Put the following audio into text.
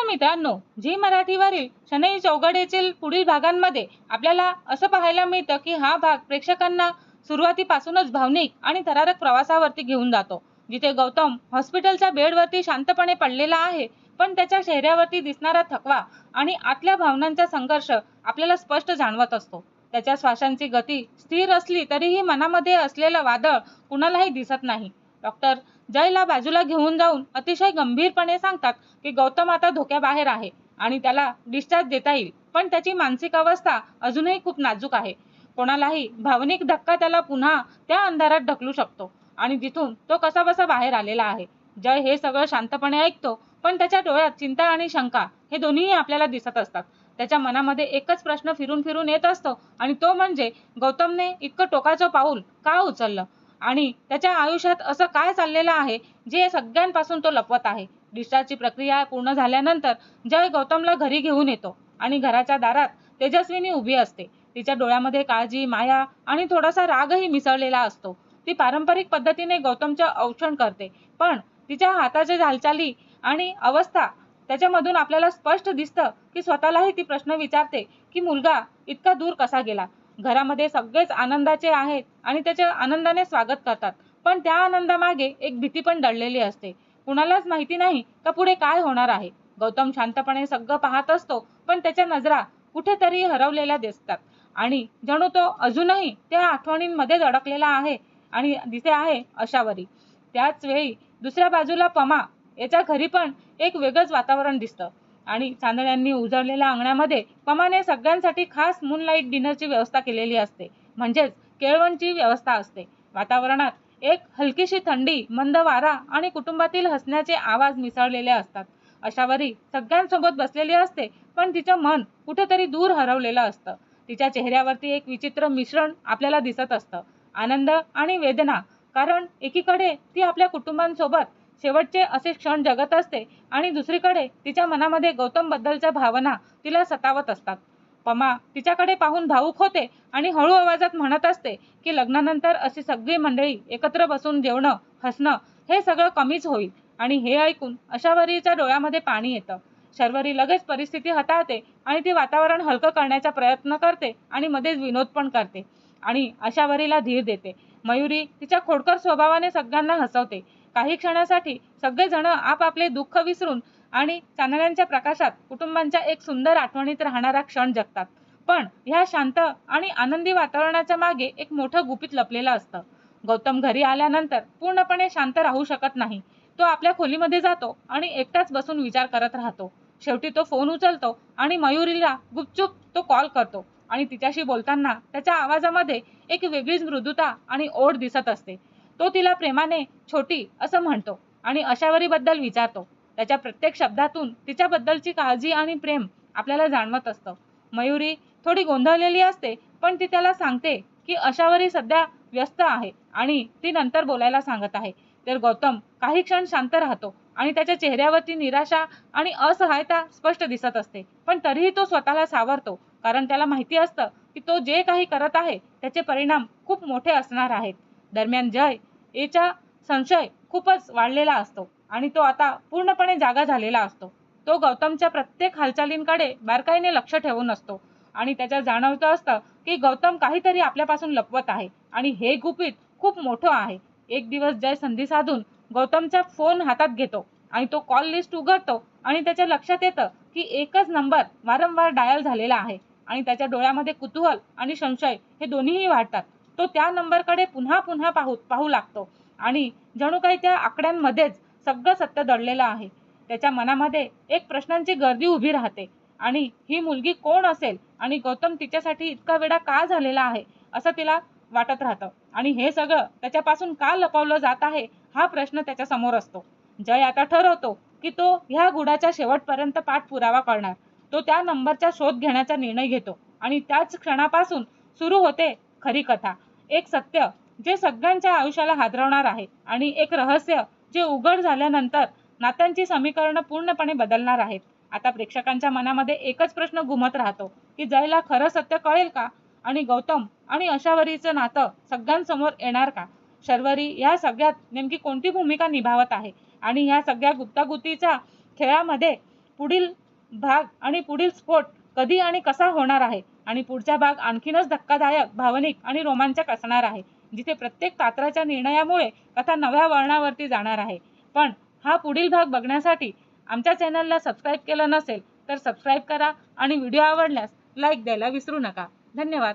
नमस्कार मित्रांनो, झी मराठीवरील शनई चौघडेतील पुढील भागांमध्ये आपल्याला असं पाहायला मिळतं की हा भाग प्रेक्षकांना सुरुवातीपासूनच भावनिक आणि थरारक प्रवासावरती घेऊन जातो, जिथे गौतम हॉस्पिटलच्या बेडवरती शांतपणे पडलेला आहे, पण त्याच्या चेहऱ्यावरती दिसणारा थकवा आणि आतल्या भावनांचा संघर्ष आपल्याला स्पष्ट जाणवत असतो. त्याच्या श्वासांची गती स्थिर असली तरीही मनामध्ये असलेलं वादळ कुणालाही दिसत नाही. डॉक्टर जयला बाजूला घेऊन जाऊन अतिशय गंभीरपणे सांगतात की गौतम आता धोक्याबाहेर आहे आणि त्याला डिस्चार्ज देता येईल, पण त्याची मानसिक अवस्था अजूनही खूप नाजूक आहे. कोणालाही भावनिक धक्का त्याला पुन्हा त्या अंधारात ढकलू शकतो आणि तिथून तो कसाबसा बाहेर आलेला आहे. जय हे सगळं शांतपणे ऐकतो, पण त्याच्या डोळ्यात चिंता आणि शंका हे दोन्हीही आपल्याला दिसत असतात. त्याच्या मनामध्ये एकच प्रश्न फिरून फिरून येत असतो आणि तो म्हणजे गौतमने इतकं टोकाचं पाऊल का उचललं आणि त्याच्या आयुष्यात असं काय चाललेलं आहे जे सगळ्यांपासून तो लपवत आहे. डिस्चार्जची प्रक्रिया पूर्ण झाल्यानंतर जय गौतमला घरी घेऊन येतो आणि घराच्या दारात तेजस्विनी उभी असते. तिच्या डोळ्यामध्ये काळजी, माया आणि थोडासा रागही मिसळलेला असतो. ती पारंपरिक पद्धतीने गौतमचं औक्षण करते, पण तिच्या हाताच्या हालचाली आणि अवस्था त्याच्यामधून आपल्याला स्पष्ट दिसतं की स्वतःलाही ती प्रश्न विचारते की मुलगा इतका दूर कसा गेला. घरामध्ये सगळेच आनंदाचे आहेत आणि त्याच्या आनंदाने स्वागत करतात, पण त्या आनंदामागे एक भीती पण दडलेली असते. कुणालाच माहिती नाही का पुढे काय होणार आहे. गौतम शांतपणे सगळं पाहत असतो, पण त्याच्या नजरा कुठेतरी हरवलेल्या दिसतात आणि जणू तो अजूनही त्या आठवणींमध्ये अडकलेला आहे आणि दिसे आहे आशावरी. त्याच वेळी दुसऱ्या बाजूला पमा याच्या घरी पण एक वेगळंच वातावरण दिसतं आणि चांदण्यांनी उजळलेल्या अंगणामध्ये पमाने सगळ्यांसाठी खास मूनलाईट डिनरची व्यवस्था केलेली असते, म्हणजेच केळवणची व्यवस्था असते. वातावरणात एक हलकीशी थंडी, मंद वारा आणि कुटुंबातील हसण्याचे आवाज मिसळलेले असतात. आशावरी सगळ्यांसोबत बसलेली असते, पण तिचं मन कुठेतरी दूर हरवलेलं असतं. तिच्या चेहऱ्यावरती एक विचित्र मिश्रण आपल्याला दिसत असतं, आनंद आणि वेदना. कारण एकीकडे ती आपल्या कुटुंबांसोबत शेवटचे असे क्षण जगत असते आणि दुसरीकडे तिच्या मनामध्ये गौतम बद्दलच्या भावना तिला सतावत असतात. पमा तिच्याकडे पाहून भावुक होते आणि हळू आवाजात म्हणत असते की लग्नानंतर अशी सगळी मंडळी एकत्र बसून जेवणं, हसणं हे सगळं कमीच होईल. आणि हे ऐकून आशावरीच्या डोळ्यामध्ये पाणी येतं. शर्वरी लगेच परिस्थिती हाताळते आणि ती वातावरण हलकं करण्याचा प्रयत्न करते आणि मध्येच विनोद पण करते आणि आशावरीला धीर देते. मयुरी तिच्या खोडकर स्वभावाने सगळ्यांना हसवते. काही क्षणासाठी सगळेजण आपापले दुःख विसरून आणि चांदण्यांच्या प्रकाशात कुटुंबांच्या एक सुंदर आठवणीत राहणारा क्षण जगतात. पण ह्या शांत आणि आनंदी वातावरणाच्या मागे एक मोठं गुपित लपलेलं असतं. गौतम घरी आल्यानंतर पूर्णपणे शांत राहू शकत नाही. तो आपल्या खोलीमध्ये जातो आणि एकटाच बसून विचार करत राहतो. शेवटी तो फोन उचलतो आणि मयुरीला गुपचूप तो कॉल करतो आणि तिच्याशी बोलताना त्याच्या आवाजामध्ये एक वेगळीच मृदुता आणि ओढ दिसत असते. तो तिला प्रेमाने छोटी असं म्हणतो आणि आशावरीबद्दल विचारतो. त्याच्या प्रत्येक शब्दातून तिच्याबद्दलची काळजी आणि प्रेम आपल्याला जाणवत असतं. मयुरी थोडी गोंधळलेली असते, पण ती त्याला सांगते की आशावरी सध्या व्यस्त आहे आणि ती नंतर बोलायला सांगत आहे. तर गौतम काही क्षण शांत राहतो आणि त्याच्या चेहऱ्यावरती निराशा आणि असहायता स्पष्ट दिसत असते, पण तरीही तो स्वतःला सावरतो, कारण त्याला माहिती असतं की तो जे काही करत आहे त्याचे परिणाम खूप मोठे असणार आहेत. दरम्यान जय याचा संशय खूपच वाढलेला असतो आणि तो आता पूर्णपणे जागा झालेला असतो. तो गौतमच्या प्रत्येक हालचालींकडे बारकाईने लक्ष ठेवून असतो आणि त्याच्या जाणवतं असतं की गौतम काहीतरी आपल्यापासून लपवत आहे आणि हे गुपित खूप मोठं आहे. एक दिवस जय संधी साधून गौतमचा फोन हातात घेतो आणि तो कॉल लिस्ट उघडतो आणि त्याच्या लक्षात येतं की एकच नंबर वारंवार डायल झालेला आहे आणि त्याच्या डोळ्यामध्ये कुतूहल आणि संशय हे दोन्हीही वाढतात. तो त्या नंबरकडे पुन्हा पुन्हा पाहू लागतो आणि जणू काही त्या आकड्यांमध्येच सगळं सत्य दडलेलं आहे. त्याच्या मनामध्ये एक प्रश्नांची गर्दी उभी राहते आणि ही मुलगी कोण असेल आणि गौतम तिच्यासाठी इतका वेडा का झालेला आहे असं तिला वाटत राहतं आणि हे सगळं त्याच्यापासून का लपवलं जात आहे हा प्रश्न त्याच्या समोर असतो. जय आता ठरवतो की तो ह्या गुढाच्या शेवटपर्यंत पाठपुरावा करणार. तो त्या नंबरचा शोध घेण्याचा निर्णय घेतो आणि त्याच क्षणापासून सुरू होते खरी कथा. एक सत्य जे सगळ्यांच्या आयुष्याला हादरवणार आहे आणि एक रहस्य जे उघड झाल्यानंतर नात्यांची समीकरणं पूर्णपणे बदलणार आहेत. आता प्रेक्षकांच्या मनामध्ये एकच प्रश्न घुमत राहतो की जयला खरं सत्य कळेल का आणि गौतम आणि आशावरीचं नातं सगळ्यांसमोर येणार का. शर्वरी या सगळ्यात नेमकी कोणती भूमिका निभावत आहे आणि ह्या सगळ्या गुंतागुंतीच्या खेळामध्ये पुढील भाग आणि पुढील स्फोट कधी आणि कसा होणार आहे आणि पुढचा भाग आणखीनच धक्कादायक, भावनिक आणि रोमांचक असणार आहे, जिथे प्रत्येक पात्राच्या निर्णयामुळे कथा नव्या वळणावरती जाणार आहे. पण हा पुढील भाग बघण्यासाठी आमच्या चॅनलला सबस्क्राईब केलं नसेल तर सबस्क्राईब करा आणि व्हिडिओ आवडल्यास लाईक द्यायला विसरू नका. धन्यवाद.